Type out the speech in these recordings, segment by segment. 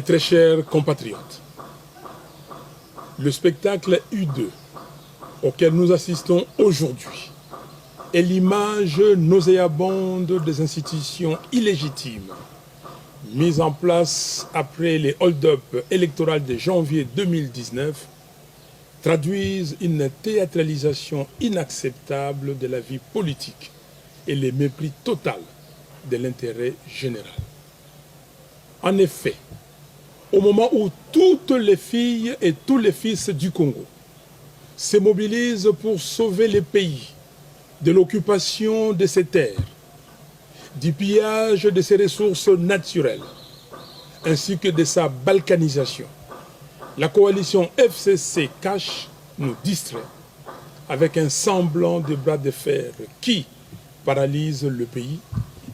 très chers compatriotes, le spectacle U2 auquel nous assistons aujourd'hui est l'image nauséabonde des institutions illégitimes mises en place après les hold-up électoraux de janvier 2019 traduisent une théâtralisation inacceptable de la vie politique et le mépris total de l'intérêt général. En effet, au moment où toutes les filles et tous les fils du Congo se mobilisent pour sauver le pays de l'occupation de ses terres, du pillage de ses ressources naturelles, ainsi que de sa balkanisation, la coalition FCC cache, nous distrait, avec un semblant de bras de fer qui paralyse le pays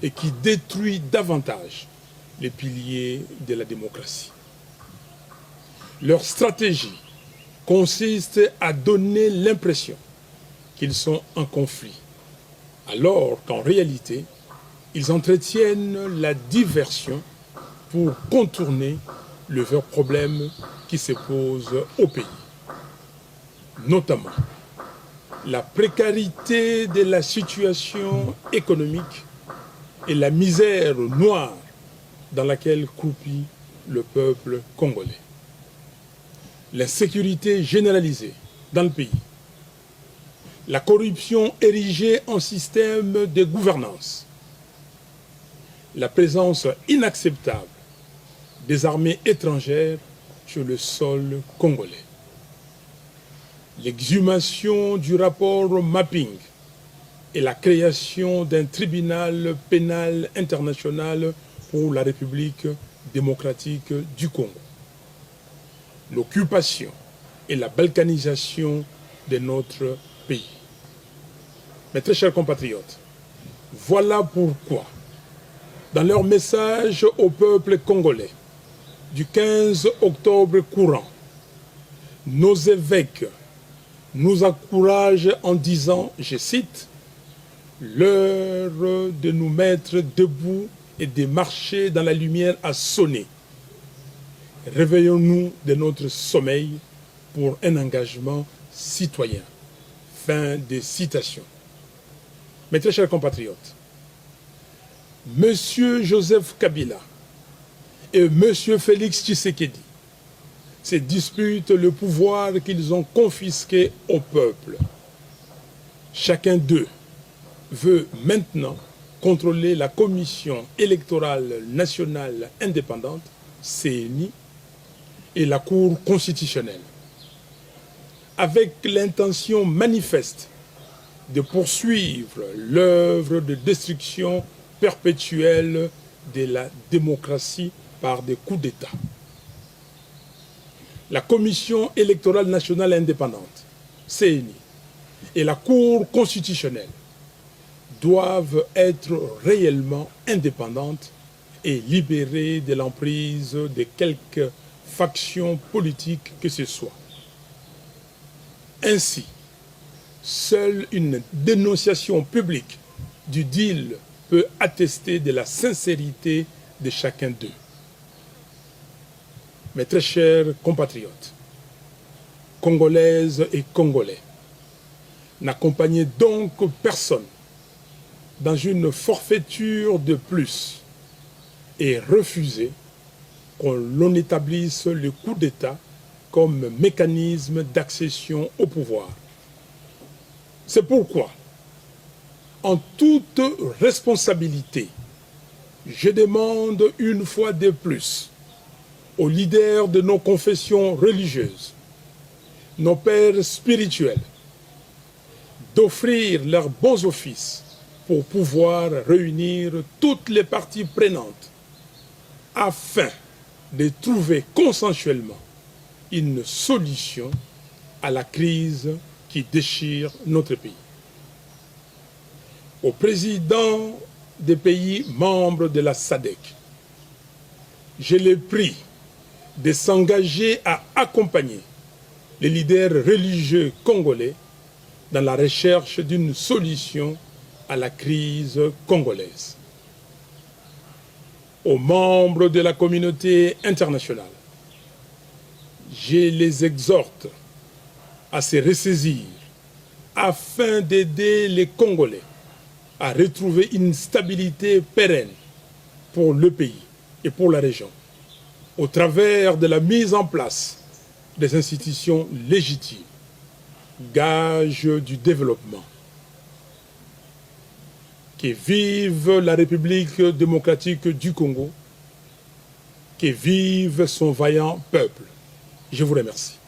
et qui détruit davantage les piliers de la démocratie. Leur stratégie consiste à donner l'impression qu'ils sont en conflit, alors qu'en réalité, ils entretiennent la diversion pour contourner le vrai problème qui se pose au pays, notamment la précarité de la situation économique et la misère noire dans laquelle croupit le peuple congolais. L'insécurité généralisée dans le pays, la corruption érigée en système de gouvernance, la présence inacceptable des armées étrangères sur le sol congolais, l'exhumation du rapport mapping et la création d'un tribunal pénal international pour la République démocratique du Congo, l'occupation et la balkanisation de notre pays. Mes très chers compatriotes, voilà pourquoi, dans leur message au peuple congolais du 15 octobre courant, nos évêques nous encouragent en disant, je cite, « L'heure de nous mettre debout et de marcher dans la lumière a sonné. Réveillons-nous de notre sommeil pour un engagement citoyen. » Fin de citation. Mes très chers compatriotes, Monsieur Joseph Kabila et Monsieur Félix Tshisekedi se disputent le pouvoir qu'ils ont confisqué au peuple. Chacun d'eux veut maintenant contrôler la Commission électorale nationale indépendante, CENI, et la Cour constitutionnelle, avec l'intention manifeste de poursuivre l'œuvre de destruction perpétuelle de la démocratie par des coups d'État. La Commission électorale nationale indépendante, CENI, et la Cour constitutionnelle doivent être réellement indépendantes et libérées de l'emprise de quelque faction politique que ce soit. Ainsi, seule une dénonciation publique du deal peut attester de la sincérité de chacun d'eux. Mes très chers compatriotes, Congolaises et Congolais, n'accompagnez donc personne dans une forfaiture de plus et refusez qu'on établisse le coup d'État comme mécanisme d'accession au pouvoir. C'est pourquoi, en toute responsabilité, je demande une fois de plus aux leaders de nos confessions religieuses, nos pères spirituels, d'offrir leurs bons offices pour pouvoir réunir toutes les parties prenantes afin de trouver consensuellement une solution à la crise qui déchire notre pays. Au président des pays membres de la SADC, je les prie de s'engager à accompagner les leaders religieux congolais dans la recherche d'une solution à la crise congolaise. aux membres de la communauté internationale. Je les exhorte à se ressaisir afin d'aider les Congolais à retrouver une stabilité pérenne pour le pays et pour la région, au travers de la mise en place des institutions légitimes, gage du développement. Que vive la République démocratique du Congo, que vive son vaillant peuple. Je vous remercie.